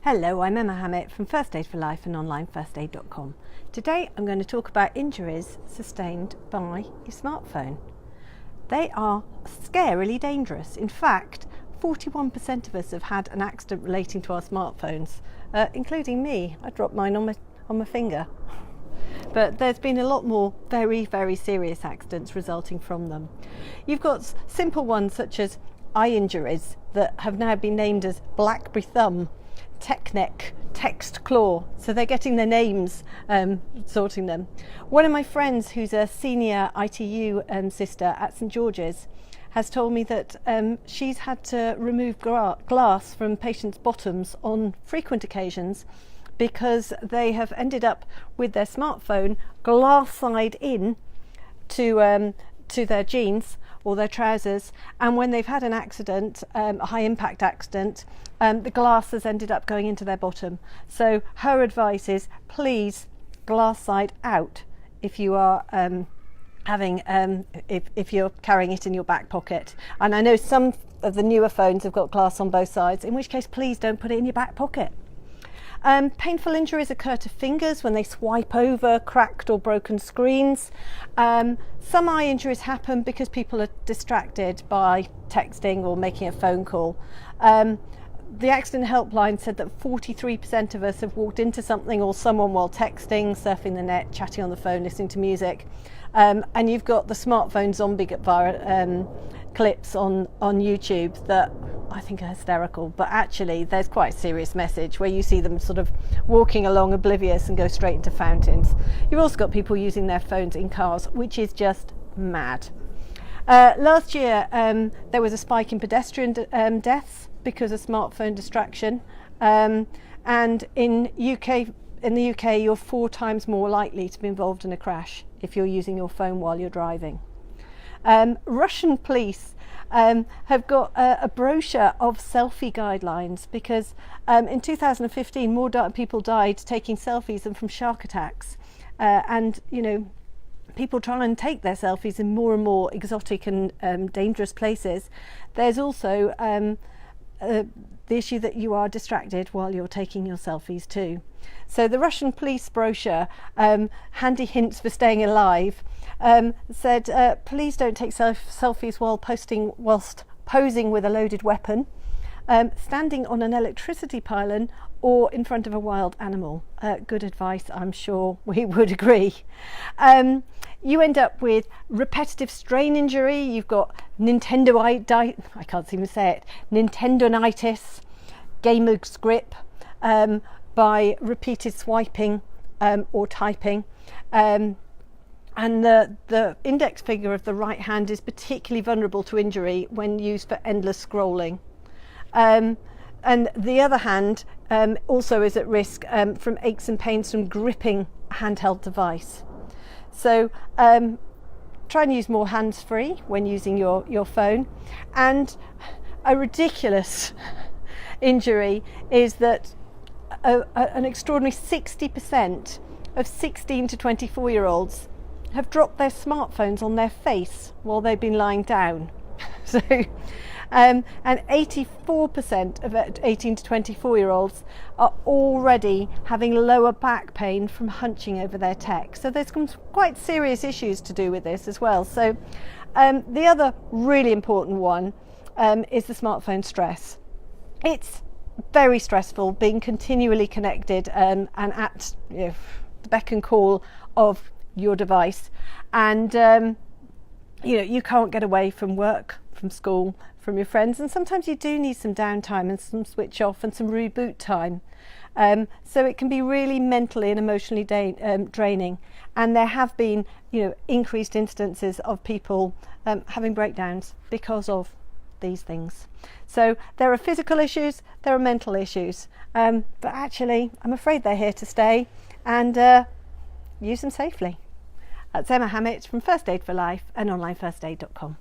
Hello, I'm Emma Hammett from First Aid for Life and onlinefirstaid.com. Today I'm going to talk about injuries sustained by your smartphone. They are scarily dangerous. In fact, 41% of us have had an accident relating to our smartphones, including me. I dropped mine on my finger. But there's been a lot more very, very serious accidents resulting from them. You've got simple ones such as eye injuries that have now been named as BlackBerry thumb, tech neck, text claw, so they're getting their names sorting them. One of my friends who's a senior ITU sister at St George's has told me that she's had to remove glass from patients' bottoms on frequent occasions because they have ended up with their smartphone glass side in to their jeans or their trousers, and when they've had an accident, a high impact accident, the glass has ended up going into their bottom. So her advice is please glass side out if you are if you're carrying it in your back pocket. And I know some of the newer phones have got glass on both sides, in which case please don't put it in your back pocket. Painful injuries occur to fingers when they swipe over cracked or broken screens. Some eye injuries happen because people are distracted by texting or making a phone call. The accident helpline said that 43% of us have walked into something or someone while texting, surfing the net, chatting on the phone, listening to music. And you've got the smartphone zombie clips on YouTube that I think are hysterical, but actually there's quite a serious message where you see them sort of walking along oblivious and go straight into fountains. You've also got people using their phones in cars, which is just mad. Last year there was a spike in pedestrian deaths because of smartphone distraction, and in the UK you're 4 times more likely to be involved in a crash if you're using your phone while you're driving. Russian police have got a brochure of selfie guidelines because in 2015 more people died taking selfies than from shark attacks, and you know, people try and take their selfies in more and more exotic and dangerous places. There's also the issue that you are distracted while you're taking your selfies too. So the Russian police brochure, handy hints for staying alive, said please don't take selfies whilst posing with a loaded weapon, standing on an electricity pylon, or in front of a wild animal. Good advice, I'm sure we would agree. You end up with repetitive strain injury. You've got Nintendonitis, gamer's grip, by repeated swiping or typing. And the index finger of the right hand is particularly vulnerable to injury when used for endless scrolling. And the other hand also is at risk from aches and pains from gripping a handheld device. So try and use more hands-free when using your phone. And a ridiculous injury is that an extraordinary 60% of 16 to 24-year-olds have dropped their smartphones on their face while they've been lying down. So, and 84% of 18 to 24-year-olds are already having lower back pain from hunching over their tech. So there's some quite serious issues to do with this as well. So the other really important one is the smartphone stress. It's very stressful being continually connected and at the beck and call of your device, and you can't get away from work, from school, from your friends, and sometimes you do need some downtime and some switch off and some reboot time. So it can be really mentally and emotionally draining, and there have been increased instances of people having breakdowns because of these things. So there are physical issues, there are mental issues, but actually I'm afraid they're here to stay, and use them safely. That's Emma Hammett from First Aid for Life and onlinefirstaid.com.